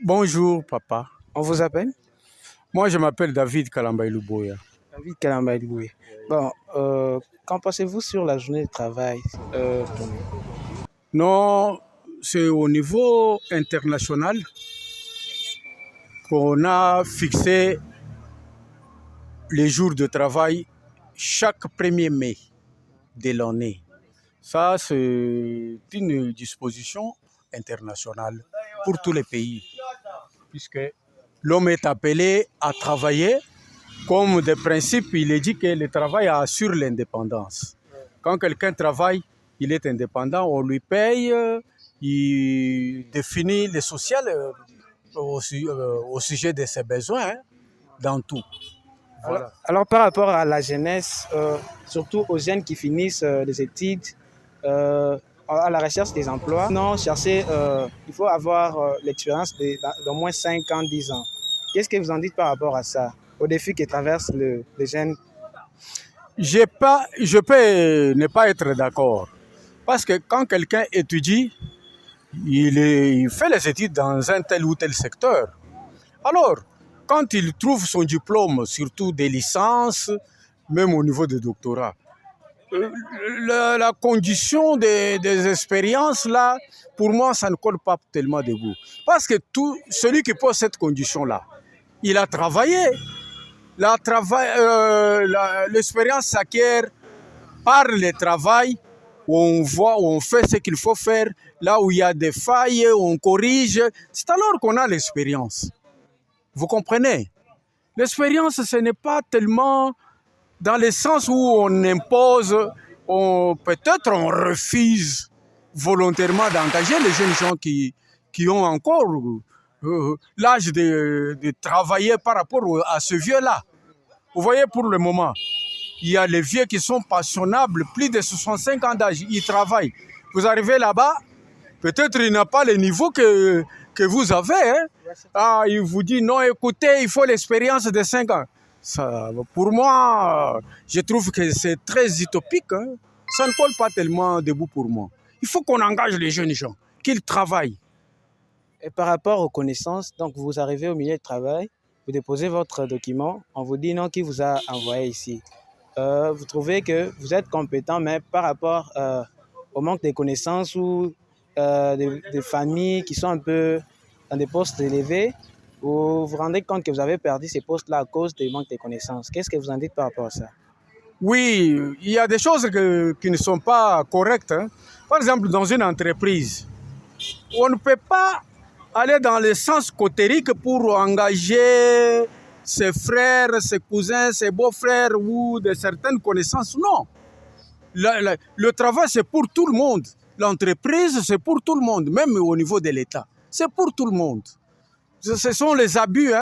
Bonjour, papa. On vous appelle Moi, je m'appelle David Kalambaï-Louboya. David Kalambaï. Bon, qu'en pensez-vous sur la journée de travail Non, c'est au niveau international qu'on a fixé les jours de travail chaque 1er mai de l'année. Ça, c'est une disposition internationale pour tous les pays, puisque l'homme est appelé à travailler. Comme de principe, il est dit que le travail assure l'indépendance. Quand quelqu'un travaille, il est indépendant, on lui paye, il définit le social au sujet de ses besoins, dans tout. Voilà. Alors, par rapport à la jeunesse, surtout aux jeunes qui finissent des études, à la recherche des emplois, non, chercher, il faut avoir l'expérience d'au moins 5 ans, 10 ans. Qu'est-ce que vous en dites par rapport à ça, aux défis que traversent les jeunes? Je peux ne pas être d'accord. Parce que quand quelqu'un étudie, il fait les études dans un tel ou tel secteur. Alors, quand il trouve son diplôme, surtout des licences, même au niveau des doctorats, la condition des expériences, là, pour moi, ça ne colle pas tellement debout. Parce que celui qui pose cette condition-là, il a travaillé. L'expérience s'acquiert par le travail, où on voit, où on fait ce qu'il faut faire, là où il y a des failles, on corrige. C'est alors qu'on a l'expérience. Vous comprenez? L'expérience, ce n'est pas tellement dans le sens où on impose, peut-être on refuse volontairement d'engager les jeunes gens qui ont encore l'âge de travailler par rapport à ce vieux-là. Vous voyez, pour le moment, il y a les vieux qui sont passionnables, plus de 65 ans d'âge, ils travaillent. Vous arrivez là-bas, peut-être il n'a pas le niveau que vous avez. Hein? Ah, il vous dit, non, écoutez, il faut l'expérience de 5 ans. Ça, pour moi, je trouve que c'est très utopique. Hein? Ça ne colle pas tellement debout pour moi. Il faut qu'on engage les jeunes gens, qu'ils travaillent. Et par rapport aux connaissances, donc vous arrivez au milieu de travail, vous déposez votre document, on vous dit non, qui vous a envoyé ici. Vous trouvez que vous êtes compétent, mais par rapport au manque de connaissances ou des familles qui sont un peu dans des postes élevés, vous vous rendez compte que vous avez perdu ces postes-là à cause du manque de connaissances. Qu'est-ce que vous en dites par rapport à ça? Oui, il y a des choses qui ne sont pas correctes. Hein. Par exemple, dans une entreprise, on ne peut pas aller dans le sens cotérique pour engager ses frères, ses cousins, ses beaux-frères ou de certaines connaissances. Non. Le travail, c'est pour tout le monde. L'entreprise, c'est pour tout le monde, même au niveau de l'État. C'est pour tout le monde. Ce sont les abus. Hein.